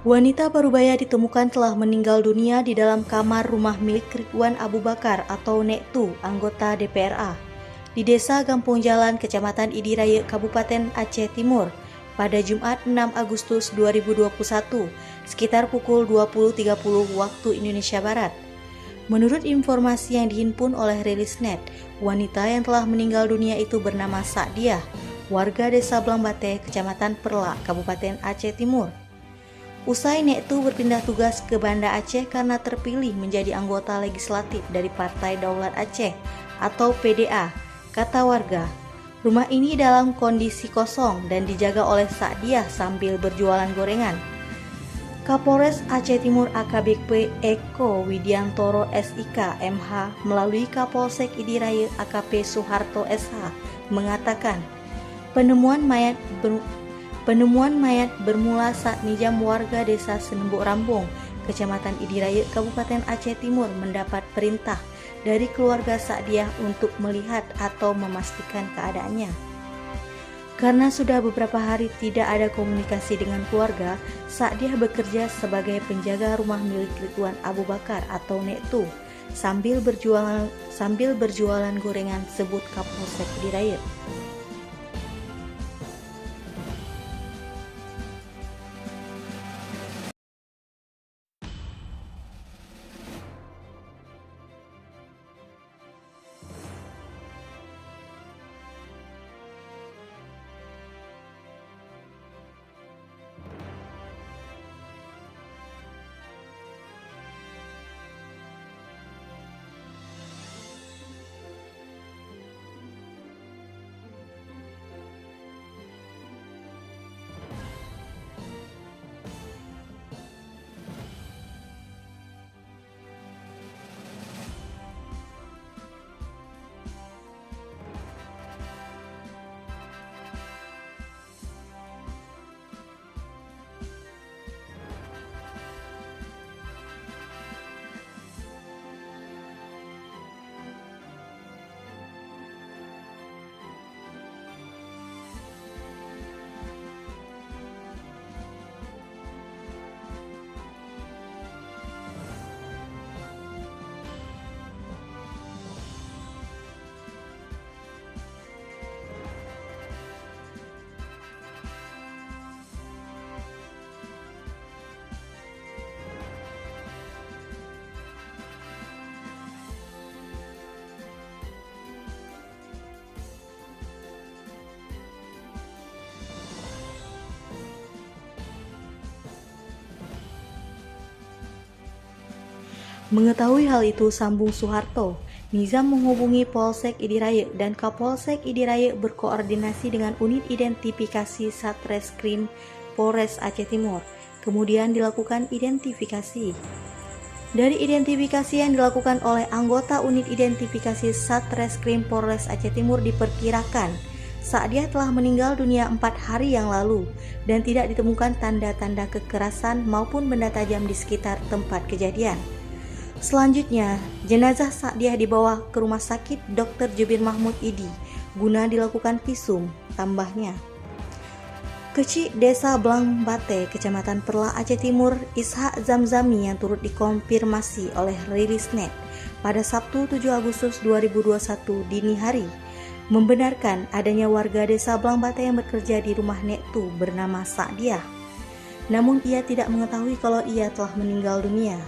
Wanita parubaya ditemukan telah meninggal dunia di dalam kamar rumah milik Ridwan Abu Bakar atau Nektu, anggota DPRA, di Desa Gampung Jalan, Kecamatan Idiraya, Kabupaten Aceh Timur, pada Jumat 6 Agustus 2021, sekitar pukul 20.30 waktu Indonesia Barat. Menurut informasi yang dihimpun oleh Rilisnet, wanita yang telah meninggal dunia itu bernama Sa'diah, warga Desa Blangbate, Kecamatan Perla, Kabupaten Aceh Timur. Usai Nektu berpindah tugas ke Banda Aceh karena terpilih menjadi anggota legislatif dari Partai Daulat Aceh atau PDA, kata warga. Rumah ini dalam kondisi kosong dan dijaga oleh Sa'diah sambil berjualan gorengan. Kapolres Aceh Timur AKBP Eko Widiantoro SIK MH melalui Kapolsek Idiraya AKP Soeharto SH mengatakan penemuan mayat bermula saat Nijam warga desa Senembuk Rambung, Kecamatan Idiraya, Kabupaten Aceh Timur mendapat perintah dari keluarga Sa'diah untuk melihat atau memastikan keadaannya. Karena sudah beberapa hari tidak ada komunikasi dengan keluarga, Sa'diah bekerja sebagai penjaga rumah milik Ridwan Abu Bakar atau Nektu sambil berjualan gorengan, sebut Kapolsek Idiraya. Mengetahui hal itu, sambung Soeharto, Nizam menghubungi Polsek Idiraya dan Kapolsek Idiraya berkoordinasi dengan unit identifikasi Satreskrim Polres Aceh Timur. Kemudian dilakukan identifikasi. Dari identifikasi yang dilakukan oleh anggota unit identifikasi Satreskrim Polres Aceh Timur, diperkirakan Sa'diah telah meninggal dunia 4 hari yang lalu dan tidak ditemukan tanda-tanda kekerasan maupun benda tajam di sekitar tempat kejadian. Selanjutnya, jenazah Sa'diah dibawa ke Rumah Sakit Dr. Jubir Mahmud Idi guna dilakukan visum, tambahnya. Kecik Desa Blangbate, Kecamatan Perla, Aceh Timur, Ishak Zamzami yang turut dikonfirmasi oleh Rilisnet pada Sabtu 7 Agustus 2021 dini hari, membenarkan adanya warga Desa Blangbate yang bekerja di rumah Nektu bernama Sa'diah. Namun ia tidak mengetahui kalau ia telah meninggal dunia.